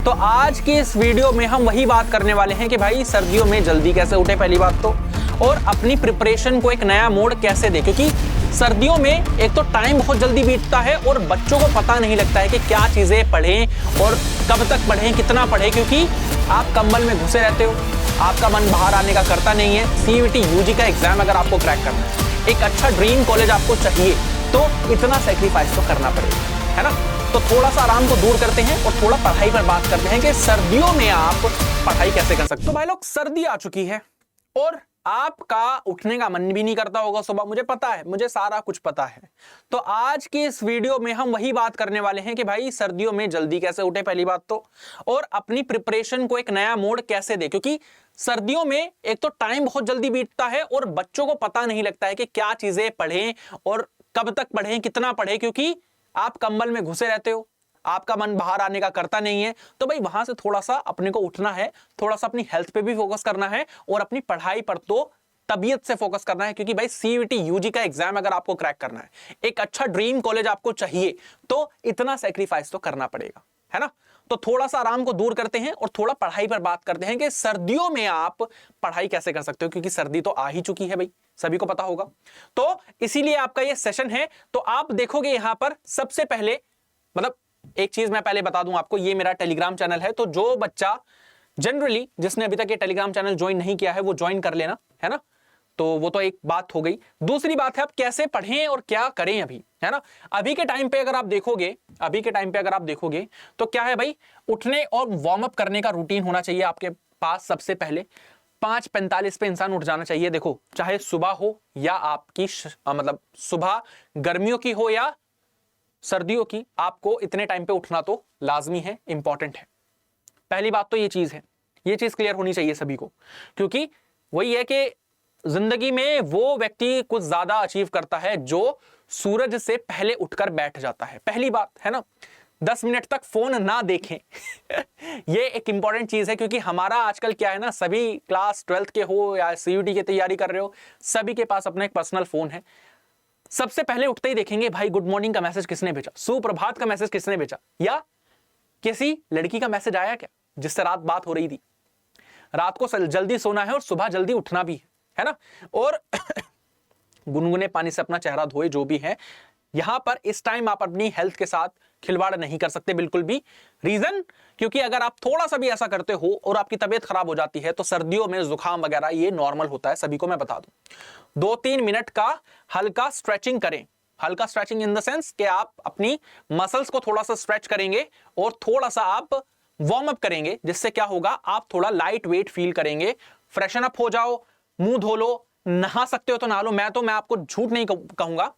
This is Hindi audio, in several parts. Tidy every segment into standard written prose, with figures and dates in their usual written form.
तो आज की इस वीडियो में हम वही बात करने वाले हैं कि भाई सर्दियों में जल्दी कैसे उठे पहली बात तो, और अपनी प्रिपरेशन को एक नया मोड़ कैसे दे, क्योंकि सर्दियों में एक तो टाइम बहुत जल्दी बीतता है और बच्चों को पता नहीं लगता है कि क्या चीजें पढ़ें और कब तक पढ़ें, कितना पढ़ें, क्योंकि आप कंबल में घुसे रहते हो, आपका मन बाहर आने का करता नहीं है। सीयूईटी यूजी का एग्जाम अगर आपको क्रैक करना है, एक अच्छा ड्रीम कॉलेज आपको चाहिए, तो इतना सेक्रीफाइस तो करना पड़ेगा, है ना। तो थोड़ा सा आराम को दूर करते हैं और थोड़ा पढ़ाई पर बात करते हैं कि सर्दियों में आप पढ़ाई कैसे कर सकते हो। भाई लोग, सर्दी आ चुकी है और आपका उठने का मन भी नहीं करता होगा सुबह, मुझे पता है, मुझे सारा कुछ पता है। तो आज की इस वीडियो में हम वही बात करने वाले हैं कि भाई सर्दियों में जल्दी कैसे उठे पहली बात तो, और अपनी प्रिपरेशन को एक नया मोड़ कैसे दे, क्योंकि सर्दियों में एक तो टाइम बहुत जल्दी बीतता है और बच्चों को पता नहीं लगता है कि क्या चीजें पढ़ें और कब तक पढ़ें, कितना पढ़ें, क्योंकि आप कंबल में घुसे रहते हो, आपका मन बाहर आने का करता नहीं है। तो भाई वहां से थोड़ा सा अपने को उठना है, थोड़ा सा अपनी हेल्थ पे भी फोकस करना है और अपनी पढ़ाई पर तो तबीयत से फोकस करना है, क्योंकि भाई सीयूईटी यूजी का एग्जाम अगर आपको क्रैक करना है, एक अच्छा ड्रीम कॉलेज आपको चाहिए, तो इतना सेक्रीफाइस तो करना पड़ेगा, है ना। तो थोड़ा सा आराम को दूर करते हैं और थोड़ा पढ़ाई पर बात करते हैं कि सर्दियों में आप पढ़ाई कैसे कर सकते हो, क्योंकि सर्दी तो आ ही चुकी है भाई, सभी को पता होगा। तो इसीलिए आपका ये सेशन है। तो आप देखोगे यहां पर सबसे पहले, मतलब एक चीज मैं पहले बता दूं आपको, ये मेरा टेलीग्राम चैनल है, तो जो बच्चा जनरली जिसने अभी तक ये टेलीग्राम चैनल ज्वाइन नहीं किया है वो ज्वाइन कर लेना, है ना। तो वो तो एक बात हो गई। दूसरी बात है आप कैसे पढ़ें और क्या करें अभी, है ना। अभी के टाइम पे अगर आप देखोगे तो क्या है भाई, उठने और वार्म अप करने का रूटीन होना चाहिए आपके पास। सबसे पहले 5:45 पे इंसान उठ जाना चाहिए। देखो, चाहे सुबह हो या आपकी मतलब सुबह गर्मियों की हो या सर्दियों की, आपको इतने टाइम पे उठना तो लाजमी है, इंपॉर्टेंट है। पहली बात तो ये चीज है, ये चीज क्लियर होनी चाहिए सभी को, क्योंकि वही है कि जिंदगी में वो व्यक्ति कुछ ज्यादा अचीव करता है जो सूरज से पहले उठकर बैठ जाता है। पहली बात, है ना। 10 मिनट तक फोन ना देखें ये एक इंपॉर्टेंट चीज है, क्योंकि हमारा आजकल क्या है ना, सभी क्लास 12th के हो या सीयूईटी की तैयारी कर रहे हो, सभी के पास अपना एक पर्सनल फोन है। सबसे पहले उठते ही देखेंगे भाई गुड मॉर्निंग का मैसेज किसने भेजा, सुप्रभात का मैसेज किसने भेजा, या किसी लड़की का मैसेज आया क्या जिससे रात बात हो रही थी। रात को जल्दी सोना है और सुबह जल्दी उठना भी है ना। और गुनगुने पानी से अपना चेहरा धोए, जो भी है। यहां पर इस टाइम आप अपनी हेल्थ के साथ खिलवाड़ नहीं कर सकते बिल्कुल भी। रीजन, क्योंकि अगर आप थोड़ा सा भी ऐसा करते हो और आपकी तबीयत खराब हो जाती है, तो सर्दियों में जुकाम वगैरह ये नॉर्मल होता है, सभी को मैं बता दूं। 2-3 मिनट का हल्का स्ट्रेचिंग करें। हल्का स्ट्रेचिंग इन द सेंस कि आप अपनी मसल्स को थोड़ा सा स्ट्रेच करेंगे और थोड़ा सा आप वार्म अप करेंगे, जिससे क्या होगा, आप थोड़ा लाइट वेट फील करेंगे। फ्रेशन अप हो जाओ, मुंह धो लो, नहा सकते हो तो नहा लो। मैं आपको झूठ नहीं कहूंगा,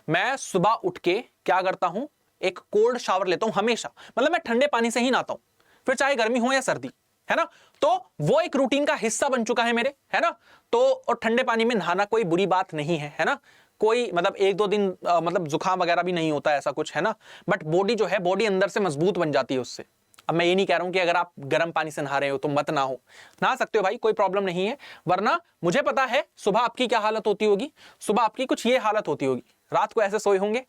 मैं सुबह उठ के क्या करता हूं, एक कोल्ड शावर लेता हूं हमेशा, मतलब मैं ठंडे पानी से ही नहाता हूं, फिर चाहे गर्मी हो या सर्दी, है ना। तो वो एक रूटीन का हिस्सा बन चुका है मेरे, है ना। तो और ठंडे पानी में नहाना कोई बुरी बात नहीं है ना। कोई मतलब 1-2 दिन मतलब जुकाम वगैरह भी नहीं होता है, ऐसा कुछ, है ना। बट बॉडी जो है, बॉडी अंदर से मजबूत बन जाती है उससे। अब मैं ये नहीं कह रहा हूं कि अगर आप गर्म पानी से नहा रहे हो तो मत नहा सकते हो भाई, कोई प्रॉब्लम नहीं है। वरना मुझे पता है सुबह आपकी क्या हालत होती होगी, सुबह आपकी कुछ ये हालत होती होगी, रात को ऐसे सोए होंगे,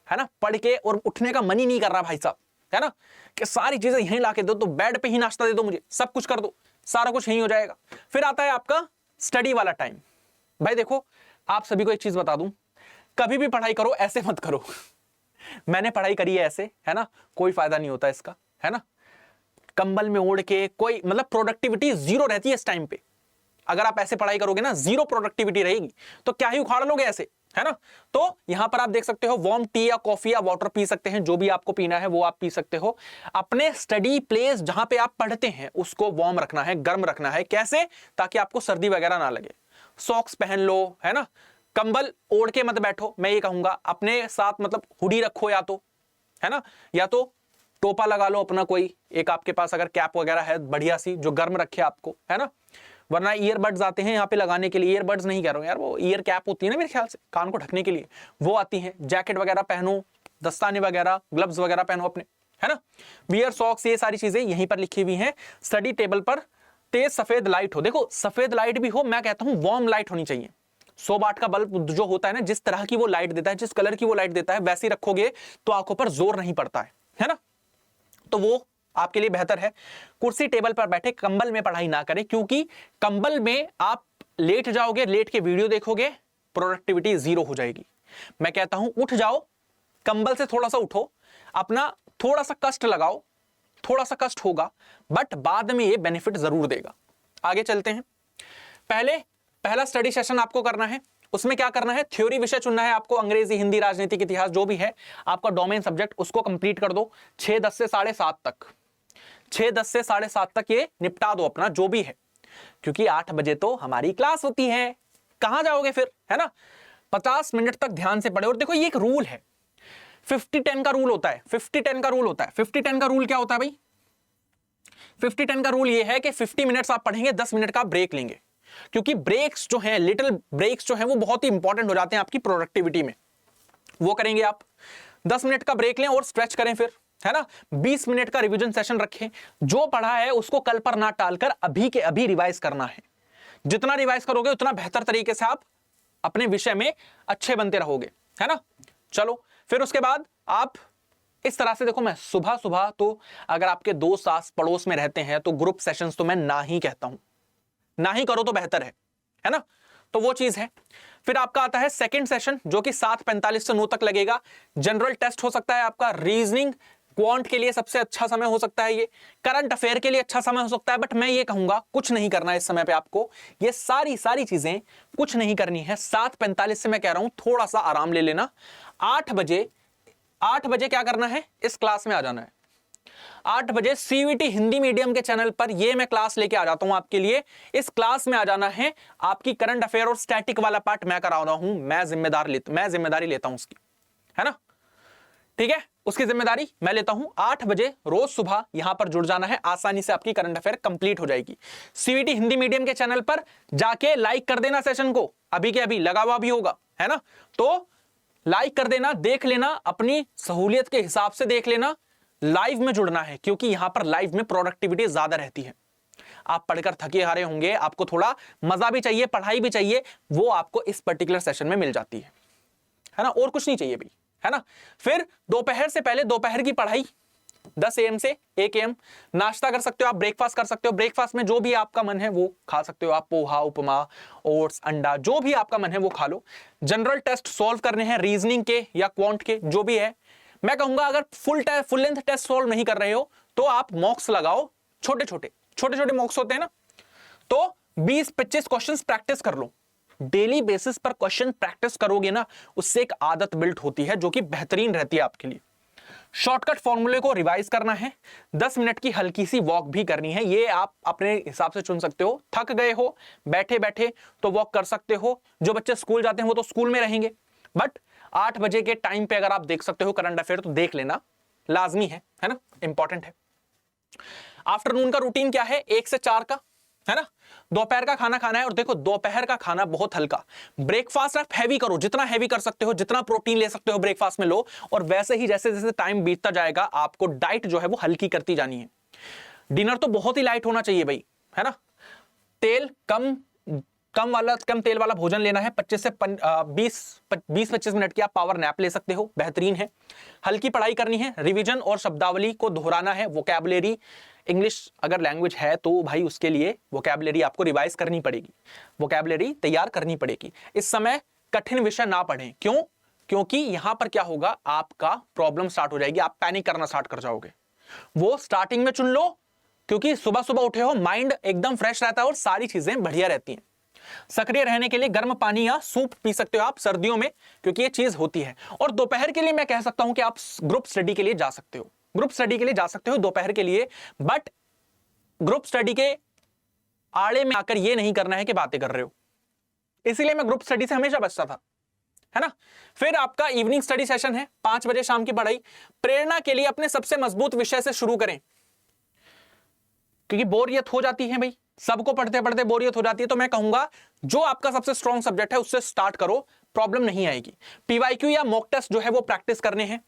है ना, पढ़ के, और उठने का मन ही नहीं कर रहा भाई साहब, है ना, कि सारी चीजें यहीं ला के दो, तो बेड पे ही नाश्ता दे दो मुझे, सब कुछ कर दो, सारा कुछ यहीं हो जाएगा। फिर आता है आपका स्टडी वाला टाइम। भाई देखो, आप सभी को एक चीज बता दूं, कभी भी पढ़ाई करो ऐसे मत करो मैंने पढ़ाई करी है ऐसे, है ना, कोई फायदा नहीं होता इसका, है ना। कंबल में ओढ़ के कोई मतलब प्रोडक्टिविटी जीरो रहती है इस टाइम पे। अगर आप ऐसे पढ़ाई करोगे ना, जीरो प्रोडक्टिविटी रहेगी, तो क्या ही उखाड़ लोगे ऐसे, है ना। तो यहां पर आप देख सकते हो, वार्म टी या कॉफी या वाटर पी सकते हैं, जो भी आपको पीना है वो आप पी सकते हो। अपने स्टडी प्लेस जहां पे आप पढ़ते हैं उसको वार्म रखना है, गर्म रखना है। कैसे? ताकि आपको सर्दी वगैरह ना लगे। सॉक्स पहन लो, है ना। कंबल ओढ़ के मत बैठो, मैं ये कहूंगा। अपने साथ मतलब हुडी रखो, या तो, है ना, या तो टोपा लगा लो अपना, कोई एक आपके पास अगर कैप वगैरह है बढ़िया सी जो गर्म रखे आपको, है ना। वरना ईयरबड्स आते हैं यहाँ पे लगाने के लिए, ईयरबड्स नहीं कह रहा हूँ यार, वो ईयर कैप होती है ना मेरे ख्याल से, कान को ढकने के लिए, वो आती है। जैकेट वगैरह पहनो, दस्ताने वगैरह, ग्लव्स वगैरह पहनो अपने, है ना। वियर सॉक्स, ये सारी चीजें यहीं पर लिखी हुई हैं। स्टडी टेबल पर तेज सफेद लाइट हो, देखो सफेद लाइट भी हो, मैं कहता हूँ वार्म लाइट होनी चाहिए। 100 वाट का बल्ब जो होता है ना, जिस तरह की वो लाइट देता है, जिस कलर की वो लाइट देता है, वैसी रखोगे तो आंखों पर जोर नहीं पड़ता है ना। तो वो आपके लिए बेहतर है कुर्सी टेबल पर बैठे कंबल में पढ़ाई ना करें, क्योंकि कंबल में आप लेट जाओगे, लेट के वीडियो देखोगे, प्रोडक्टिविटी जीरो हो जाएगी। मैं कहता हूं उठ जाओ, कंबल से थोड़ा सा उठो, अपना थोड़ा सा कष्ट लगाओ, थोड़ा सा कष्ट होगा बट बाद में ये बेनिफिट जरूर देगा। आगे चलते हैं। पहला स्टडी सेशन आपको करना है, उसमें क्या करना है, थ्योरी विषय चुनना है आपको, अंग्रेजी, हिंदी, राजनीतिक, इतिहास जो भी है आपका डोमेन सब्जेक्ट, उसको कंप्लीट कर दो 6:10 से 7:30 तक। 6:10 से 7:30 तक ये निपटा दो अपना जो भी है, क्योंकि 8 बजे तो हमारी क्लास होती है, कहां जाओगे फिर, है ना। 50 मिनट तक ध्यान से पढ़े। और देखो ये एक रूल है, 50-10 का रूल होता है, 50-10 का रूल होता है। 50-10 का रूल क्या होता है भाई, 50-10 का रूल ये है कि 50 मिनट्स आप पढ़ेंगे, 10 मिनट का ब्रेक लेंगे, क्योंकि ब्रेक्स जो हैं, लिटिल ब्रेक्स जो हैं वो बहुत ही इंपॉर्टेंट हो जाते हैं आपकी प्रोडक्टिविटी में। वो करेंगे आप, 10 मिनट का ब्रेक लें और स्ट्रेच करें फिर, है ना। 20 मिनट का रिवीजन सेशन रखें, जो पढ़ा है उसको कल पर ना टालकर अभी के अभी रिवाइज करना है। जितना रिवाइज करोगे उतना बेहतर तरीके से आप अपने विषय में अच्छे बनते रहोगे, है ना। चलो फिर उसके बाद आप इस तरह से देखो, मैं सुबह सुबह तो अगर आपके दोस्त आस पड़ोस में रहते हैं तो ग्रुप सेशंस तो मैं ना ही कहता हूं, ना ही करो तो बेहतर है ना। तो वो चीज है। फिर आपका आता है सेकंड सेशन जो कि 7:45 से 9 तक लगेगा। जनरल टेस्ट हो सकता है आपका, रीजनिंग क्वांट के लिए सबसे अच्छा समय हो सकता है ये, करंट अफेयर के लिए अच्छा समय हो सकता है, बट मैं ये कहूंगा कुछ नहीं करना है इस समय पे आपको, ये सारी चीजें कुछ नहीं करनी है। 7:45 से मैं कह रहा हूं थोड़ा सा आराम ले लेना। 8 बजे क्या करना है, इस क्लास में आ जाना है। 8 बजे सीवीटी हिंदी मीडियम के चैनल पर ये मैं क्लास लेके आ जाता हूं आपके लिए। इस क्लास में आ जाना है, आपकी करंट अफेयर और स्टैटिक वाला पार्ट मैं करा रहा हूं, मैं जिम्मेदारी लेता हूं उसकी, है ना। ठीक है, उसकी जिम्मेदारी मैं लेता हूं। 8 बजे रोज सुबह यहां पर जुड़ जाना है, आसानी से आपकी करंट अफेयर कंप्लीट हो जाएगी। सीवीटी हिंदी मीडियम के चैनल पर जाके लाइक कर देना सेशन को, अभी के अभी लगा हुआ भी होगा, है ना। तो लाइक कर देना, देख लेना, अपनी सहूलियत के हिसाब से देख लेना। लाइव में जुड़ना है, क्योंकि यहां पर लाइव में प्रोडक्टिविटी ज्यादा रहती है। आप पढ़कर थके हारे होंगे, आपको थोड़ा मजा भी चाहिए, पढ़ाई भी चाहिए, वो आपको इस पर्टिकुलर सेशन में मिल जाती है ना। और कुछ नहीं चाहिए भी, है ना। फिर दोपहर से पहले दोपहर की पढ़ाई 10 AM से 1 AM, नाश्ता कर सकते हो आप, ब्रेकफास्ट कर सकते हो। ब्रेकफास्ट में जो भी आपका मन है वो खा सकते हो आप, पोहा, उपमा, ओट्स, अंडा, जो भी आपका मन है वो खा लो। जनरल टेस्ट सॉल्व करने हैं, रीजनिंग के या क्वांट के जो भी है। मैं कहूंगा अगर फुल लेंथ टेस्ट सॉल्व नहीं कर रहे हो तो आप मॉक्स लगाओ, छोटे छोटे मॉक्स होते हैं ना, तो 20-25 क्वेश्चंस प्रैक्टिस कर लो। डेली बेसिस पर क्वेश्चन प्रैक्टिस करोगे ना, उससे एक आदत बिल्ड होती है जो कि बेहतरीन रहती है आपके लिए। शॉर्टकट फॉर्मूले को रिवाइज करना है, 10 मिनट की हल्की सी वॉक भी करनी है। ये आप अपने हिसाब से चुन सकते हो, थक गए हो बैठे बैठे तो वॉक कर सकते हो। जो बच्चे स्कूल जाते हैं वो तो स्कूल में रहेंगे, बट 8 बजे के टाइम पे अगर आप देख सकते हो करंट अफेयर तो देख लेना, लाजमी है ना, इंपॉर्टेंट है। आफ्टरनून का रूटीन क्या है, 1 से 4 का, है ना। दोपहर का खाना खाना है, और देखो दोपहर का खाना बहुत हल्का, ब्रेकफास्ट आप हैवी करो, जितना हैवी कर सकते हो, जितना प्रोटीन ले सकते हो ब्रेकफास्ट में लो, और वैसे ही जैसे जैसे टाइम बीतता जाएगा आपको डाइट जो है वो हल्की करती जानी है। डिनर तो बहुत ही लाइट होना चाहिए भाई, है ना। तेल कम तेल वाला भोजन लेना है। 25 से 20-25 मिनट की आप पावर नैप ले सकते हो, बेहतरीन है। हल्की पढ़ाई करनी है, रिवीजन और शब्दावली को दोहराना है। वोकैबुलरी, इंग्लिश अगर लैंग्वेज है तो भाई उसके लिए वोकैबुलरी आपको रिवाइज करनी पड़ेगी, वोकैबुलरी तैयार करनी पड़ेगी। इस समय कठिन विषय ना पढ़ें, क्यों? क्योंकि यहां पर क्या होगा, आपका प्रॉब्लम स्टार्ट हो जाएगी, आप पैनिक करना स्टार्ट कर जाओगे। वो स्टार्टिंग में चुन लो, क्योंकि सुबह सुबह उठे हो, माइंड एकदम फ्रेश रहता है और सारी चीजें बढ़िया रहती हैं। सक्रिय रहने के लिए गर्म पानी या सूप पी सकते हो आप सर्दियों में, क्योंकि ये चीज होती है। और दोपहर के लिए मैं कह सकता हूं कि आप ग्रुप स्टडी के लिए जा सकते हो, ग्रुप स्टडी के लिए जा सकते हो दोपहर के लिए, बट ग्रुप स्टडी के आड़े में आकर ये नहीं करना है कि बातें कर रहे हो। इसीलिए मैं ग्रुप स्टडी से हमेशा बचता था, है ना। फिर आपका इवनिंग स्टडी सेशन है, 5 बजे शाम की पढ़ाई। प्रेरणा के लिए अपने सबसे मजबूत विषय से शुरू करें, क्योंकि बोरियत हो जाती है भाई, सबको पढ़ते पढ़ते बोरियत हो जाती है। तो मैं कहूंगा जो आपका सबसे स्ट्रॉन्ग सब्जेक्ट है उससे स्टार्ट करो, प्रॉब्लम नहीं आएगी। पीवाईक्यू या मॉक टेस्ट जो है वो प्रैक्टिस करने हैं।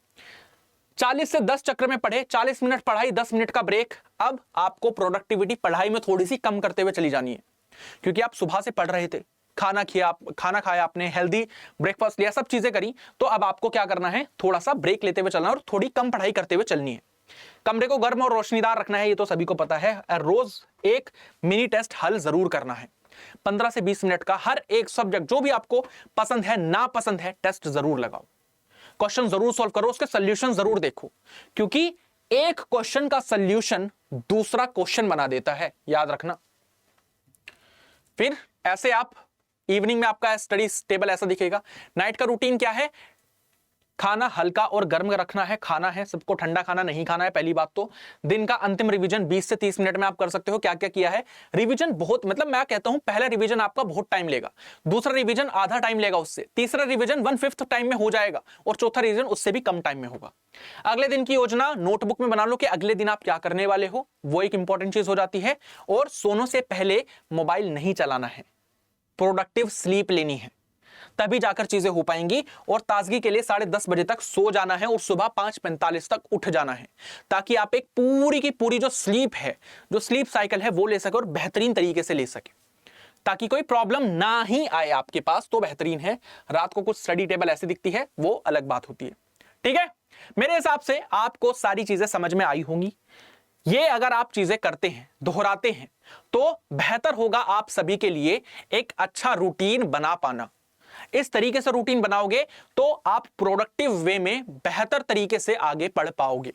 40 से 10 चक्र में पढ़े, 40 मिनट पढ़ाई, 10 मिनट का ब्रेक। अब आपको प्रोडक्टिविटी पढ़ाई में थोड़ी सी कम करते हुए चली जानी है, क्योंकि आप सुबह से पढ़ रहे थे, खाना खाया आपने, हेल्दी ब्रेकफास्ट लिया, सब चीजें करी, तो अब आपको क्या करना है, थोड़ा सा ब्रेक लेते हुए चलना और थोड़ी कम पढ़ाई करते हुए चलनी है। कमरे को गर्म और रोशनीदार रखना है, ये तो सभी को पता है। रोज एक मिनी टेस्ट हल जरूर करना है। 15 से 20 मिनट का हर एक सब्जेक्ट जो भी आपको पसंद है ना पसंद है टेस्ट जरूर लगाओ, क्वेश्चन जरूर सॉल्व करो, उसके सॉल्यूशन जरूर देखो, क्योंकि एक क्वेश्चन का सॉल्यूशन दूसरा क्वेश्चन बना देता है, याद रखना। फिर ऐसे आप इवनिंग में आपका स्टडी टेबल ऐसा दिखेगा। नाइट का रूटीन क्या है? खाना हल्का और गर्म रखना है, खाना है सबको, ठंडा खाना नहीं खाना है। पहली बात तो दिन का अंतिम रिवीजन 20 से 30 मिनट में आप कर सकते हो। क्या क्या किया है रिवीजन, बहुत मतलब मैं कहता हूं पहला रिवीजन आपका बहुत टाइम लेगा, दूसरा रिवीजन आधा टाइम लेगा उससे, तीसरा रिवीजन 1/5 टाइम में हो जाएगा और चौथा रिवीजन उससे भी कम टाइम में होगा। अगले दिन की योजना नोटबुक में बना लो कि अगले दिन आप क्या करने वाले हो, वो एक इंपॉर्टेंट चीज हो जाती है। और सोने से पहले मोबाइल नहीं चलाना है, प्रोडक्टिव स्लीप लेनी है, तभी जाकर चीजें हो पाएंगी। और ताजगी के लिए 10:30 बजे तक सो जाना है और सुबह 5:45 तक उठ जाना है, ताकि आप एक पूरी की पूरी जो स्लीप है, जो स्लीप साइकिल है वो ले सके और बेहतरीन तरीके से ले सके, ताकि कोई प्रॉब्लम ना ही आए आपके पास। तो बेहतरीन है। रात को कुछ स्टडी टेबल ऐसी दिखती है, वो अलग बात होती है। ठीक है, मेरे हिसाब से आपको सारी चीजें समझ में आई होंगी। ये अगर आप चीजें करते हैं, दोहराते हैं, तो बेहतर होगा आप सभी के लिए एक अच्छा रूटीन बना पाना। इस तरीके से रूटीन बनाओगे तो आप प्रोडक्टिव वे में बेहतर तरीके से आगे बढ़ पाओगे,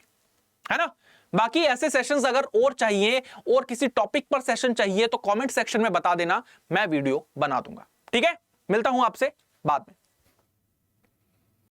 है ना। बाकी ऐसे सेशंस अगर और चाहिए और किसी टॉपिक पर सेशन चाहिए तो कमेंट सेक्शन में बता देना, मैं वीडियो बना दूंगा। ठीक है, मिलता हूं आपसे बाद में।